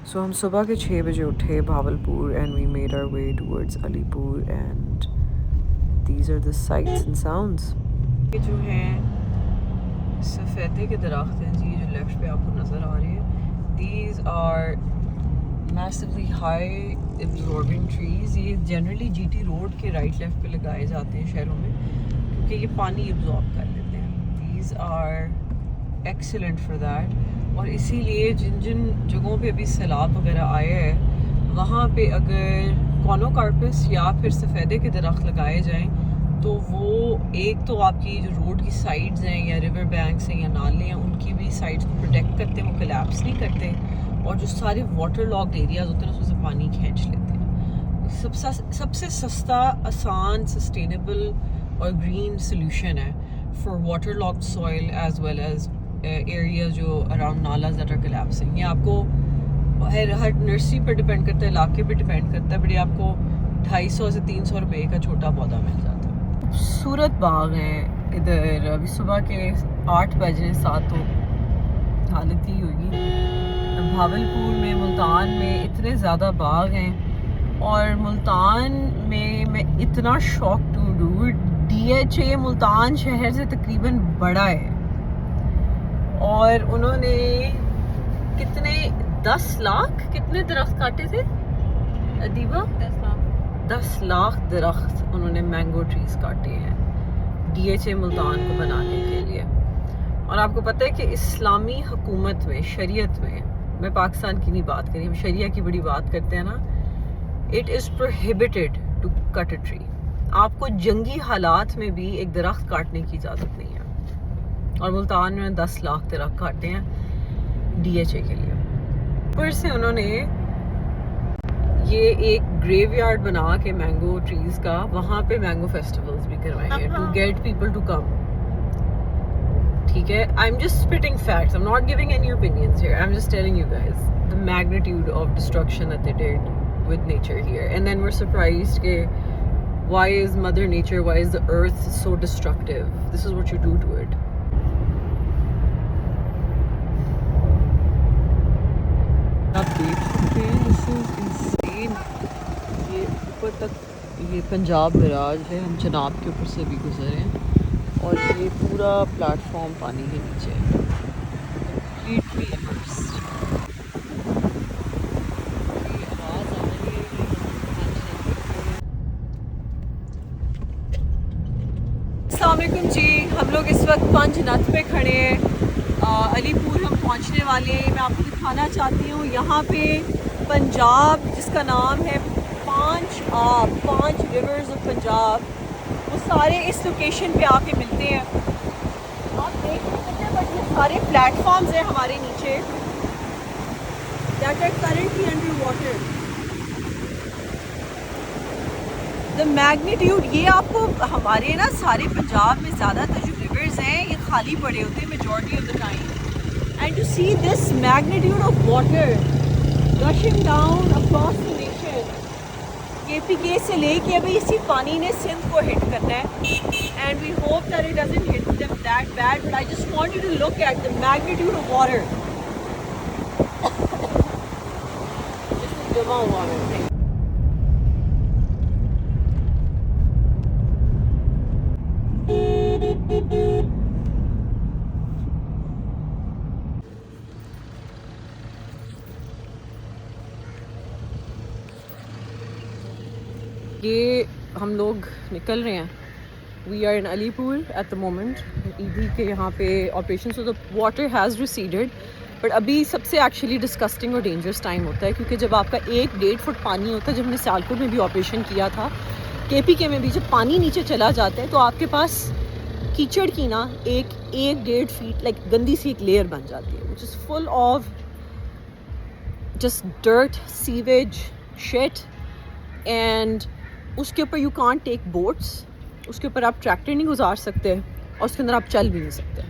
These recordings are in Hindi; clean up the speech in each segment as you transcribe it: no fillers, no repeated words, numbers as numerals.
So हम सुबह के 6 बजे उठे Bahawalpur and we made our way towards Alipur and these are the sights and sounds. ये जो हैं सफ़ेदे के दरख्त हैं जी जो लेफ्ट पे आपको नज़र आ रहे हैं. These are massively high absorbing trees. ये generally GT road के right left पे लगाए जाते हैं शहरों में क्योंकि ये पानी absorb कर लेते हैं. These are excellent for that. और इसीलिए जिन जिन जगहों पे अभी सैलाब वगैरह आया है वहाँ पे अगर कॉनोकार्पस या फिर सफ़ेदे के दरख्त लगाए जाएं तो वो एक तो आपकी जो रोड की साइड्स हैं या रिवर बैंक्स हैं या नाले हैं उनकी भी साइड्स को प्रोटेक्ट करते हैं, वो कोलैप्स नहीं करते और जो सारे वाटर लॉक्ड एरियाज होते हैं उसमें से पानी खींच लेते हैं. सबसे सस्ता, आसान, सस्टेनेबल और ग्रीन सोल्यूशन है for water locked soil as well as area जो around nalas that are collapsing. ये आपको हर नर्सरी पर डिपेंड करता है, इलाके पे डिपेंड करता है, बट ये आपको 250 से 300 रुपए का छोटा पौधा मिल जाता है. खूबसूरत बाग हैं इधर. अभी सुबह के 8 बजे 7 तो हालत ही होगी. भावलपुर में, मुल्तान में इतने ज़्यादा बाग हैं और मुल्तान में मैं इतना shock to do. DHA Multan शहर से तकरीबन बड़ा है और उन्होंने कितने 10 लाख कितने दरख्त काटे थे अदीबा? 10 लाख दरख्त उन्होंने मैंगो ट्रीज काटे हैं DHA मुल्तान को बनाने के लिए. और आपको पता है कि इस्लामी हुकूमत में, शरीयत में, मैं पाकिस्तान की नहीं बात करी, हम शरिया की बड़ी बात करते हैं ना, it is prohibited to cut a tree. आपको जंगी हालात में भी एक दरख्त काटने की इजाज़त नहीं है और मुल्तान में 10 लाख दरख्त काटे हैं DHA के लिए. ऊपर से उन्होंने ये एक ग्रेवयार्ड बना के मैंगो ट्रीज का वहाँ पे मैंगो फेस्टिवल्स भी करवाएंगे to get people to come. ठीक है, I am just spitting facts, I am not giving any opinions here, I am just telling you guys the magnitude of destruction that they did with nature here and then we are surprised के why is mother nature, why is the earth so destructive? This is what you do to it. आप देख सकते हैं, दिस इज इंसेन. ये ऊपर तक ये पंजाब बराज है, हम चनाब के ऊपर से भी गुजरे हैं और ये पूरा प्लेटफॉर्म पानी के नीचे है, कंप्लीटली इमर्स्ड. अस्सलामुअलैकुम जी, हम लोग इस वक्त पंजनत पे खड़े हैं. अलीपुर हम पहुंचने वाले हैं. मैं आपको दिखाना चाहती हूँ यहाँ पे पंजाब जिसका नाम है 5 रिवर्स ऑफ पंजाब, वो सारे इस लोकेशन पे आके मिलते हैं. आप देख सकते हैं बट ये सारे प्लेटफॉर्म्स हैं हमारे नीचे that are currently under water. The magnitude, ये आपको हमारे ना सारे पंजाब में ज़्यादातर जो रिवर्स हैं ये खाली पड़े होते हैं majority of the time, and to see this magnitude of water rushing down across the nation. KPK से लेके अभी इसी पानी ने सिंध को हिट करना है and we hope that it doesn't hit them that bad, but I just want you to look at the magnitude of water जिसमें जमा हुआ है. ये हम लोग निकल रहे हैं. We are in Alipur at the moment. ईदी के यहाँ पे operation, so the water has receded, but अभी सबसे एक्चुअली डिस्कस्टिंग और डेंजरस टाइम होता है क्योंकि जब आपका 1-1.5 फुट पानी होता है, जब हमने सियालकोट में भी ऑपरेशन किया था, KPK में भी, जब पानी नीचे चला जाता है तो आपके पास कीचड़ की ना 1-1.5 फीट लाइक गंदी सी एक लेयर बन जाती है which is full of just dirt, sewage, shit, and उसके ऊपर यू कांट टेक बोट्स. उसके ऊपर आप ट्रैक्टर नहीं गुजार सकते और उसके अंदर आप चल भी नहीं सकते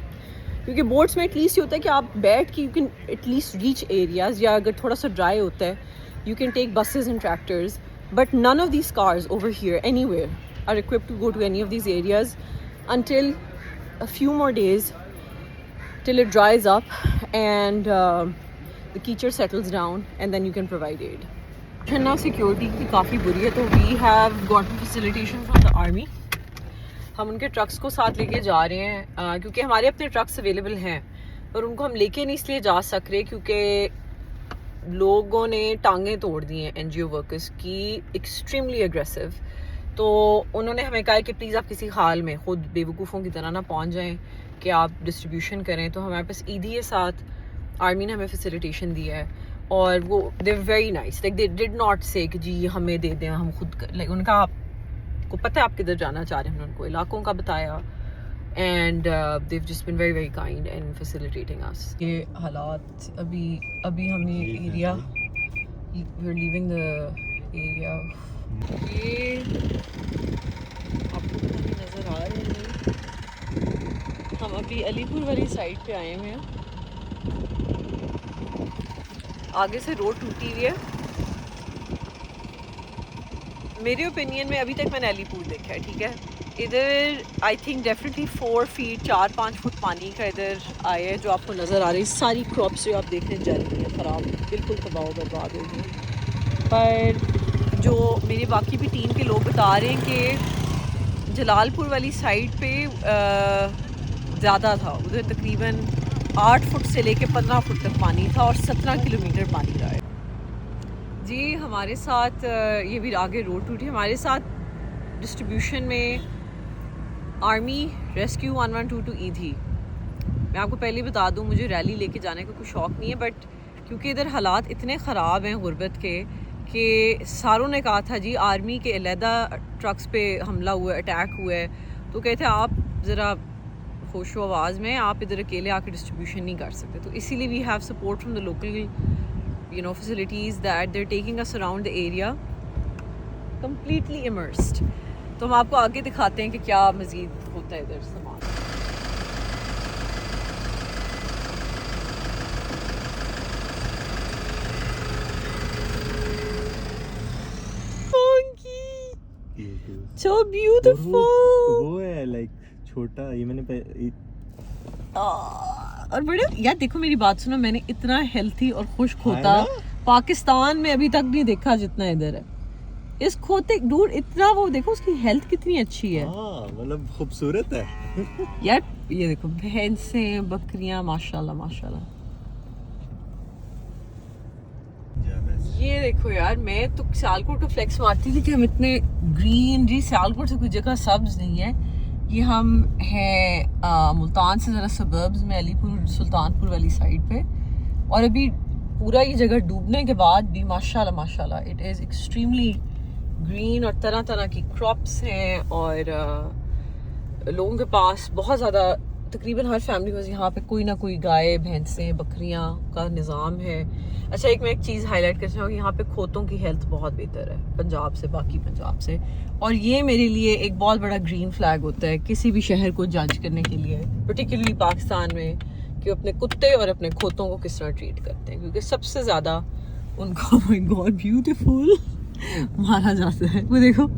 क्योंकि बोट्स में एटलीस्ट ये होता है कि आप बैठ के you can at least reach areas, या अगर थोड़ा सा ड्राई होता है you can take buses and tractors, but none of these cars over here anywhere are equipped to go to any of these areas until a few more days till it dries up and the कीचड़ settles down and then you can provide aid. Now security की काफ़ी बुरी है, तो we have gotten facilitation from the army. हम उनके ट्रक्स को साथ लेके जा रहे हैं क्योंकि हमारे अपने ट्रक्स अवेलेबल हैं, पर उनको हम लेके नहीं इसलिए जा सक रहे क्योंकि लोगों ने टांगें तोड़ दी हैं NGO वर्कर्स की, एक्सट्रीमली एग्रेसिव। तो उन्होंने हमें कहा कि प्लीज़ आप किसी हाल में खुद बेवकूफ़ों की तरह ना पहुंच जाएं कि आप डिस्ट्रीब्यूशन करें। तो हमारे पास ईदी के साथ आर्मी ने हमें फैसिलिटेशन दिया है और वो they very nice, like they did not say कि जी हमें दे दें, हम खुद लाइक उनका आपको पता है आप किधर जाना चाह रहे हैं, हमने उनको इलाकों का बताया and they've just been very very kind in facilitating us. ये हालात अभी हम ये area, we're leaving the area. ये आपको नहीं नज़र आ रहे हैं, हम अभी अलीपुर वाली साइड पे आए हुए हैं। आगे से रोड टूटी हुई है। मेरे ओपिनियन में अभी तक मैंने अलीपुर देखा है, ठीक है। इधर I think definitely 4 feet 4-5 foot पानी का इधर आया है, जो आपको नज़र आ रही है। सारी क्रॉप्स जो आप देख रहे हैं जल रही हैं, ख़राब, बिल्कुल तबाह बर्बाद हो गई। पर जो मेरे बाकी भी टीम के लोग बता रहे हैं कि जलालपुर वाली साइड पे ज़्यादा था, उधर तकरीबन 8 फुट से लेके 15 फुट तक पानी था और 17 किलोमीटर पानी रहा है। जी हमारे साथ ये भी आगे रोड टूटी, हमारे साथ डिस्ट्रीब्यूशन में आर्मी रेस्क्यू 1122 ई थी। मैं आपको पहले बता दूं, मुझे रैली लेके जाने का कोई शौक़ नहीं है, बट क्योंकि इधर हालात इतने ख़राब हैं गुरबत के कि सारों ने कहा था जी आर्मी के अलहदा ट्रक्स पे हमला हुआ है, अटैक हुआ है, तो कहते आप ज़रा होशो आवाज़ में, आप इधर अकेले आके डिस्ट्रीब्यूशन नहीं कर सकते। तो इसीलिए we have support from the local facilities that they're taking us around the area completely immersed. तो हम आपको आगे दिखाते हैं कि क्या मज़ीद होता है इधर सामान। So beautiful. वो है लाइक छोटा, ये मैंने और बड़े यार देखो मेरी बात सुनो, मैंने इतना हेल्थी और खुश खोता पाकिस्तान में अभी तक नहीं देखा जितना इधर है। इस खोते डूड इतना, वो देखो उसकी हेल्थ कितनी अच्छी है, मतलब खूबसूरत है यार। ये देखो भैंसें बकरियां, माशाल्लाह माशाल्लाह। ये देखो यार, मैं तो सियालकोट को फ्लेक्स मारती थी कि हम इतने ग्रीन, जी सियालकोट से कोई जगह सब्ज नहीं है। ये हम हैं मुल्तान से ज़रा सबर्ब्स में, अलीपुर सुल्तानपुर वाली साइड पे, और अभी पूरा ये जगह डूबने के बाद भी माशाल्लाह माशाल्लाह इट इज़ एक्सट्रीमली ग्रीन और तरह तरह की क्रॉप्स हैं और लोगों के पास बहुत ज़्यादा, तकरीबन हर फैमिली में यहाँ पे कोई ना कोई गाय भैंसें बकरियाँ का निज़ाम है। अच्छा एक मैं एक चीज़ हाईलाइट करना चाहूँगी, यहाँ पे खोतों की हेल्थ बहुत बेहतर है पंजाब से, बाकी पंजाब से, और ये मेरे लिए एक बहुत बड़ा ग्रीन फ्लैग होता है किसी भी शहर को जज करने के लिए, पर्टिकुलरली पाकिस्तान में, कि अपने कुत्ते और अपने खोतों को किस तरह ट्रीट करते हैं, क्योंकि सबसे ज़्यादा उनको माय गॉड ब्यूटीफुल मारा जाता है। वो देखो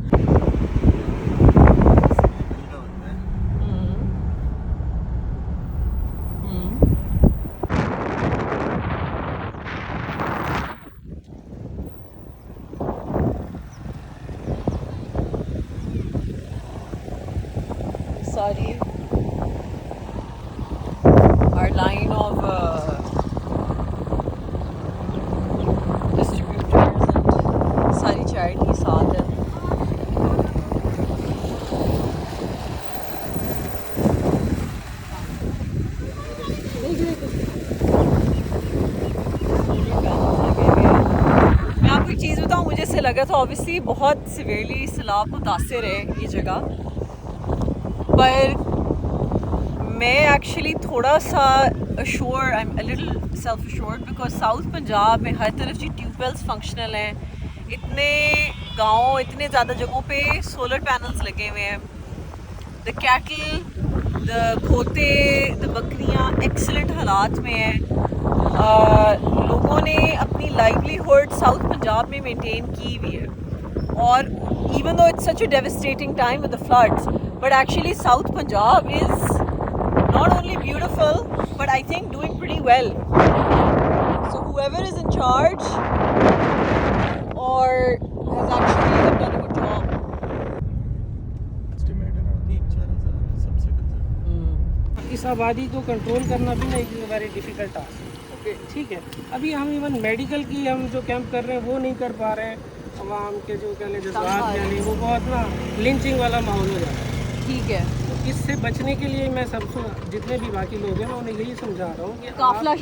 सारी our line of distributors and सारी charity साथ है। मैं आपको एक चीज़ बताऊँ, मुझे ऐसे लगा था ऑब्वियसली बहुत सिवियरली सैलाब मुतासिर है ये जगह, पर मैं एक्चुअली थोड़ा सा assure, I am a little self assured, because south Punjab में हर तरफ जी ट्यूबवेल्स फंक्शनल हैं, इतने गाँव, इतने ज़्यादा जगहों पे सोलर पैनल्स लगे हुए हैं, द कैटल, द खोते, द बकरियाँ एक्सीलेंट हालात में हैं, लोगों ने अपनी लाइवलीहुड साउथ पंजाब में मेंटेन की हुई है, और even though it's such a devastating time with the floods, but actually South Punjab is not only beautiful but I think doing pretty well. So whoever is in charge or has actually done a good job. Estimate है ना 3-4 सबसे बेहतर। इस आबादी को कंट्रोल करना भी ना एक वेरी डिफिकल्ट टास्क है। ठीक है, अभी हम इवन मेडिकल की हम जो कैंप कर रहे हैं वो नहीं कर पा रहे हैं। आवाम के जो कहने जज्बात यानी वो बहुत ना लिंचिंग वाला माहौल हो जाता है। ठीक है, तो इससे बचने के लिए मैं सबको जितने भी बाकी लोग हैं मैं उन्हें यही समझा रहा हूँ कि काफला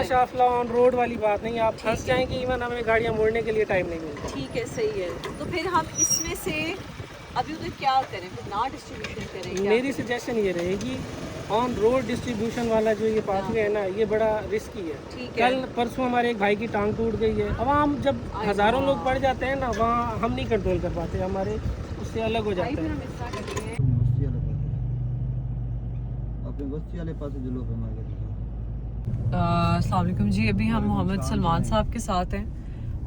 शाफला ऑन रोड वाली बात नहीं, आप फंस जाएंगे, इवन हमें गाड़ियाँ मोड़ने के लिए टाइम नहीं मिलता। ठीक है, सही है। तो फिर हम इसमें से अभी उधर क्या करें, फिर ना डिस्ट्रीब्यूशन करें क्या? मेरी सजेशन ये रहेगी ऑन रोड डिस्ट्रीब्यूशन वाला जो ये पाथवे है ना, ये बड़ा रिस्की है। ठीक है। कल परसों हमारे एक भाई की टांग टूट गई है। अब हम जब हज़ारों लोग पड़ जाते हैं ना, वहाँ हम नहीं कंट्रोल कर पाते, हमारे उससे अलग हो जाते हैं। अस्सलाम वालेकुम जी, अभी हम मोहम्मद सलमान साहब के साथ हैं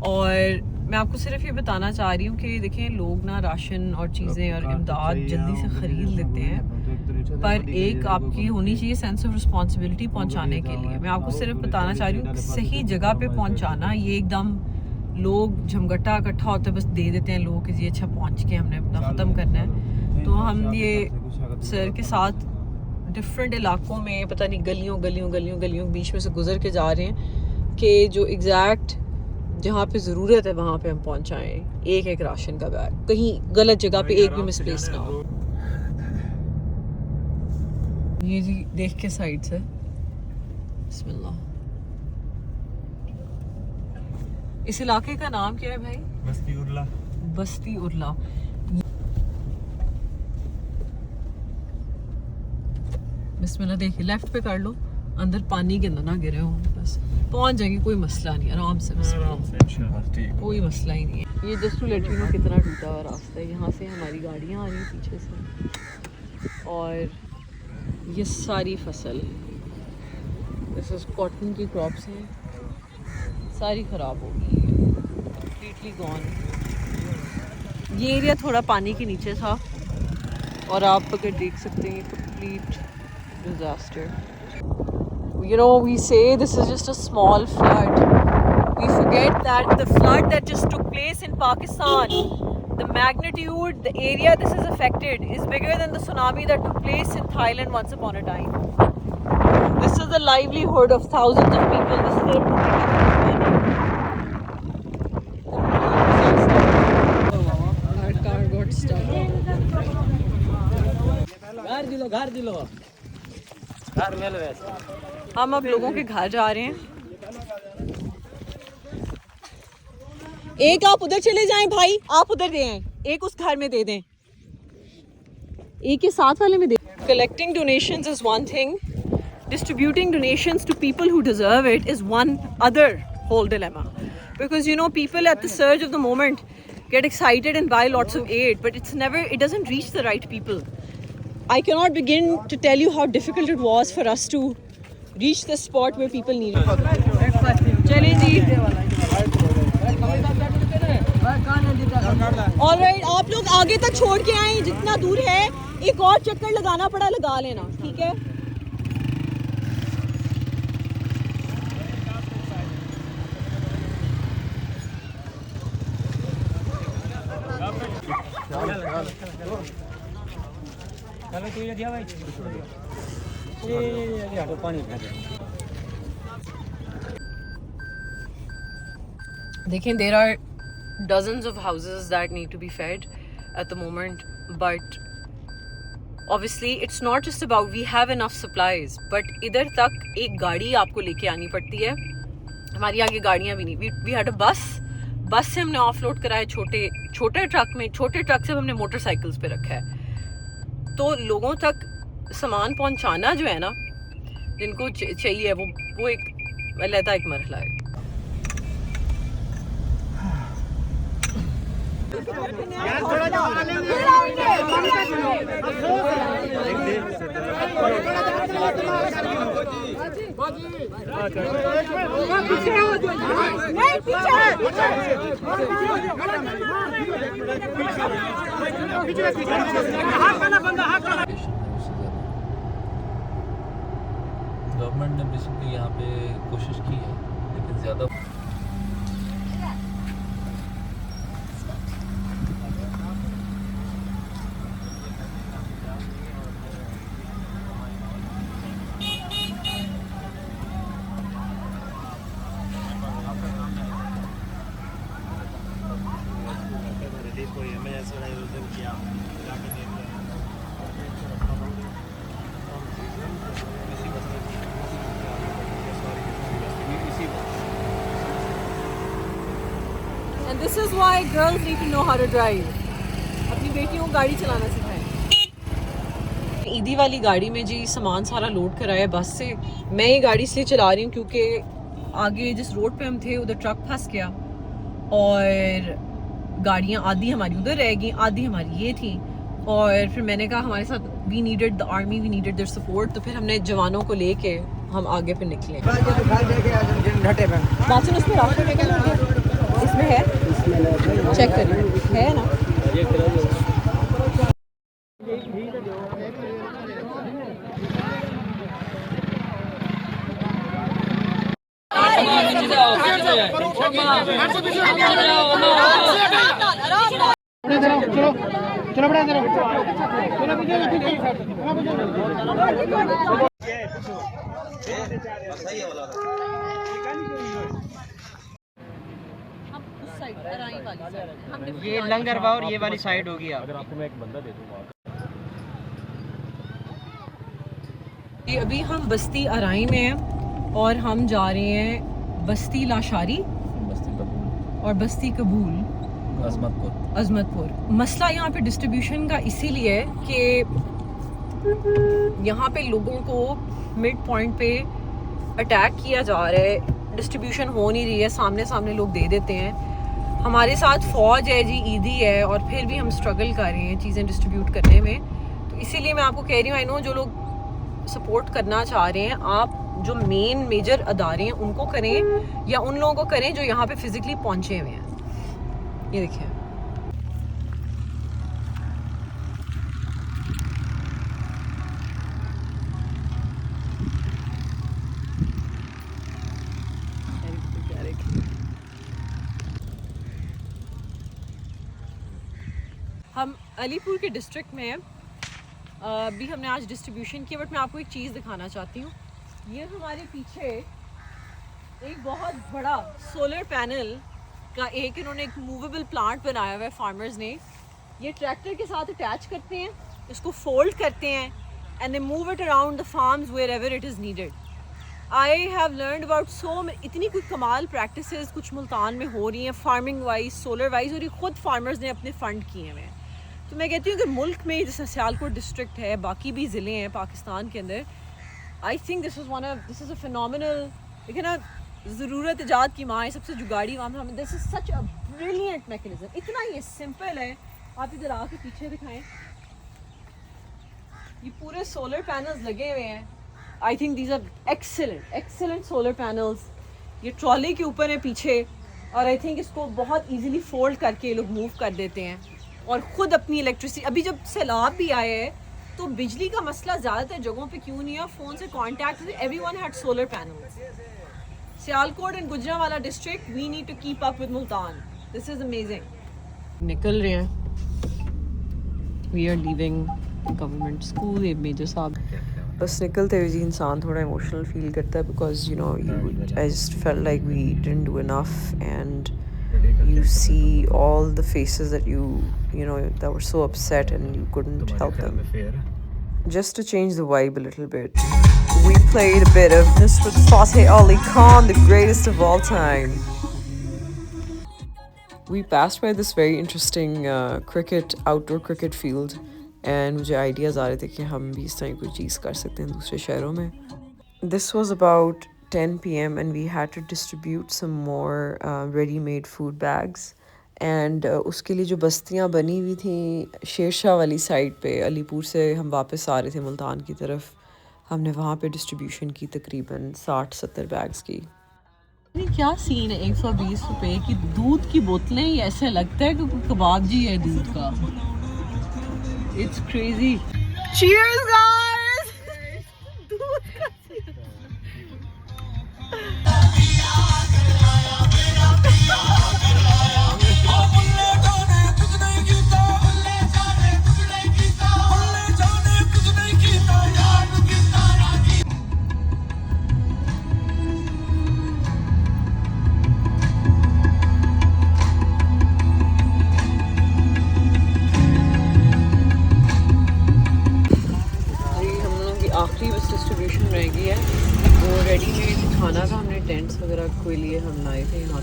और मैं आपको सिर्फ ये बताना चाह रही हूँ कि देखें, लोग ना राशन और चीज़ें और इमदाद जल्दी से ख़रीद लेते हैं, पर एक आपकी होनी चाहिए सेंस ऑफ रिस्पॉन्सिबिलिटी पहुँचाने के लिए। मैं आपको सिर्फ बताना चाह रही हूँ कि सही जगह पे पहुँचाना, ये एकदम लोग झमगट्टा इकट्ठा होते हैं, बस दे देते हैं लोग कि जी अच्छा पहुँच के हमने अपना ख़त्म करना है। तो हम ये सर के साथ डिफरेंट इलाकों में पता नहीं गलियों बीच में से गुजर के जा रहे हैं कि जो एग्जैक्ट जहाँ पे ज़रूरत है वहाँ पे हम पहुँचाएँ एक एक राशन का बैग, कहीं गलत जगह पे एक भी मिसप्लेस ना हो। ये जी देख के साइड से बिस्मिल्लाह। इस इलाके का नाम क्या है भाई? बस्ती उर्ला। बिस्मिल्लाह, देखिए लेफ्ट पे कर लो, अंदर पानी के अंदर ना गिरे हो, बस पहुंच जाएगी, कोई मसला नहीं, आराम से कोई मसला ही नहीं है। ये just to let you know कितना टूटा हुआ रास्ता है। यहाँ से हमारी गाड़ियाँ आ रही हैं पीछे से और ये सारी फसल, दिस इज कॉटन की क्रॉप्स हैं, सारी ख़राब हो गई है, कम्प्लीटली गॉन। ये एरिया थोड़ा पानी के नीचे था और आप अगर देख सकते हैं complete disaster. You know, we say this is just a small flood. We forget that the flood that just took place in Pakistan, the magnitude, the area this is affected is bigger than the tsunami that took place in Thailand once upon a time. This is the livelihood of thousands of people. This is their Our car got stuck. हम अब लोगों के घर जा रहे हैं। एक आप उधर चले जाएं भाई, आप उधर दे आएं, एक उस घर में दे दें, एक के साथ वाले में दे। Collecting donations is one thing, distributing donations to people who deserve it is one other whole dilemma, because you know people at the surge of the moment get excited and buy lots of aid, but it doesn't reach the right people. I cannot begin to tell you how difficult it was for us to reach the spot where people need it. चलिए जी। Alright, आप लोग आगे तक छोड़ के आए, जितना दूर है एक और चक्कर लगाना पड़ा लगा लेना, ठीक है? देखें, there are dozens of houses that need to be fed at the moment, but obviously it's not just about we have enough supplies, but इधर तक एक गाड़ी आपको लेके आनी पड़ती है। हमारी आगे गाड़ियाँ भी नहीं। we had a bus से हमने ऑफलोड कराया छोटे ट्रक में, छोटे ट्रक से हमने मोटरसाइकिल्स पे रखा है। तो लोगों तक सामान पहुंचाना जो है ना, जिनको चाहिए वो एक अलग एक मरहला है। गवर्नमेंट ने बेसिकली यहाँ पे कोशिश की है, लेकिन ज़्यादा And this is why girls need to know how to drive. अपनी बेटियों को गाड़ी चलाना सिखाएं. ईदी वाली गाड़ी में जी सामान सारा लोड कराया बस से. मैं ये गाड़ी इसलिए चला रही हूँ क्योंकि आगे जिस रोड पे हम थे उधर ट्रक फंस गया और गाड़ियाँ आधी हमारी उधर रह गई, आधी हमारी ये थी. और फिर मैंने कहा हमारे साथ we needed the army, we needed their support. तो फिर हमने जवानों को लेके हम आगे पे निकले. बात उस पर रास्ते इसमें है, चेक करिए है ना. चलो बड़ा चलो ये लंगरवा और ये वाली साइड होगी. अगर आपको मैं एक बंदा दे दूं अभी हम बस्ती अराई में हैं और हम जा रहे हैं बस्ती लाशारी और बस्ती कबूल, अजमतपुर. मसला यहाँ पे डिस्ट्रीब्यूशन का इसीलिए कि यहाँ पे लोगों को मिड पॉइंट पे अटैक किया जा रहा है. डिस्ट्रीब्यूशन हो नहीं रही है, सामने सामने लोग दे देते हैं. हमारे साथ फ़ौज है जी, ईदी है, और फिर भी हम स्ट्रगल कर रहे हैं चीज़ें डिस्ट्रीब्यूट करने में. तो इसीलिए मैं आपको कह रही हूँ, आई नो जो लोग सपोर्ट करना चाह रहे हैं, आप जो मेन मेजर अदारे हैं उनको करें या उन लोगों को करें जो यहाँ पे फिजिकली पहुँचे हुए हैं. ये देखिए हम अलीपुर के डिस्ट्रिक्ट में हैं. अभी हमने आज डिस्ट्रीब्यूशन की, बट मैं आपको एक चीज़ दिखाना चाहती हूँ. ये हमारे पीछे एक बहुत बड़ा सोलर पैनल का एक इन्होंने एक मूवेबल प्लांट बनाया हुआ है फार्मर्स ने. ये ट्रैक्टर के साथ अटैच करते हैं, इसको फोल्ड करते हैं and they move it around the farms wherever it is needed. I have learned about इतनी कुछ कमाल प्रैक्टिसेस कुछ मुल्तान में हो रही हैं फार्मिंग वाइज, सोलर वाइज, और ये खुद फार्मर्स ने अपने फ़ंड किए हुए हैं. तो मैं कहती हूँ कि मुल्क में जैसे सियालकोट डिस्ट्रिक्ट है, बाकी भी ज़िले हैं पाकिस्तान के अंदर, I think this is a phenomenal. देखिए ना, ज़रूरत इजाद की माँ है, सबसे जुगाड़ी काम. This is such a brilliant mechanism. इतना ये सिंपल है. आप इधर आके पीछे दिखाएं, ये पूरे सोलर पैनल्स लगे हुए हैं. I think these are excellent solar panels. ये ट्रॉली के ऊपर है पीछे, और आई थिंक इसको बहुत ईजीली फोल्ड करके ये लोग मूव कर देते हैं और ख़ुद अपनी इलेक्ट्रिसिटी. अभी जब सैलाब भी आए हैं तो बिजली का मसला ज़्यादातर जगहों पे क्यों नहीं है, फ़ोन से contact, everyone had solar panels. Sialkot and Gujranwala district, we need to keep up with Multan. This is amazing. निकल रहे हैं, we are leaving government school. ये मेजर साहब बस निकलते हुए जी इंसान थोड़ा इमोशनल फील करता है, because you know I just felt like we didn't do enough. And you see all the faces that you know that were so upset and you couldn't help them. Just to change the vibe a little bit, we played a bit of Nusrat Fateh Ali Khan, the greatest of all time. We passed by this very interesting outdoor cricket field, and मुझे ideas आ रहे थे कि हम भी इस तरह कोई चीज़ कर सकते हैं दूसरे शहरों में. This was about 10 p.m. and we had to distribute some more ready-made food bags. And उसके लिए जो बस्तियाँ बनी हुई थी शेरशाह वाली साइड पे, अलीपुर से हम वापस आ रहे थे मुल्तान की तरफ, हमने वहाँ पे डिस्ट्रीब्यूशन की तकरीबन 60-70 बैग्स की. क्या सीन है, 120 रुपए की दूध की बोतलें ही ऐसे लगता है कि कबाब जी है दूध का. It's crazy. Cheers guys. दूध का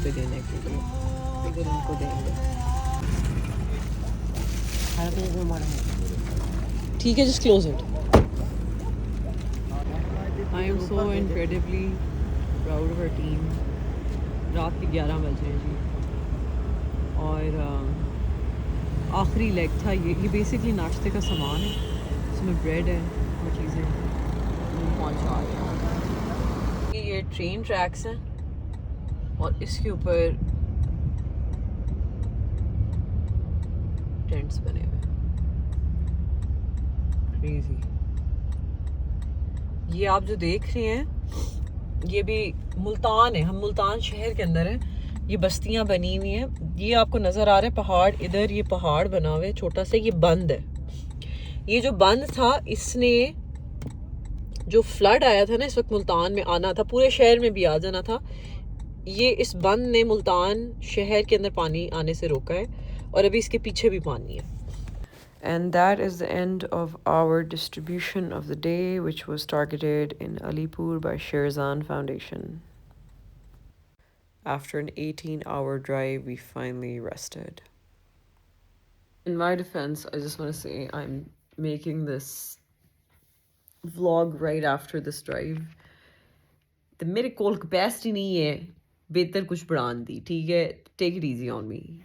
पे देने के लिए, फिगर इनको देंगे। ठीक है, just close it. I am so incredibly proud of our team. रात के 11 बज रहे हैं जी, और आखिरी लेग था ये बेसिकली नाश्ते का सामान है, इसमें ब्रेड है और चीज़ें पहुँचा रहे हैं। ये ट्रेन ट्रैक्स हैं और इसके ऊपर टेंट्स बने हुए हैं। क्रेजी। ये आप जो देख रहे हैं ये भी मुल्तान है, हम मुल्तान शहर के अंदर हैं। ये बस्तियां बनी हुई हैं, ये आपको नज़र आ रहा है पहाड़, इधर ये पहाड़ बना हुआ है छोटा सा, ये बंद है। ये जो बंद था, इसने जो फ्लड आया था ना इस वक्त मुल्तान में आना था, पूरे शहर में भी आ जाना था, ये इस बंद ने मुल्तान शहर के अंदर पानी आने से रोका है और अभी इसके पीछे भी पानी है। And that is the end of our distribution of the day, which was targeted in Alipur by Sherzan Foundation. After an 18-hour drive, we finally rested. In my defense, I just want to say I'm making this vlog right after this drive. The मेरे कोल capacity नहीं है बेहतर कुछ बढ़ाने दी, ठीक है? Take it easy on me.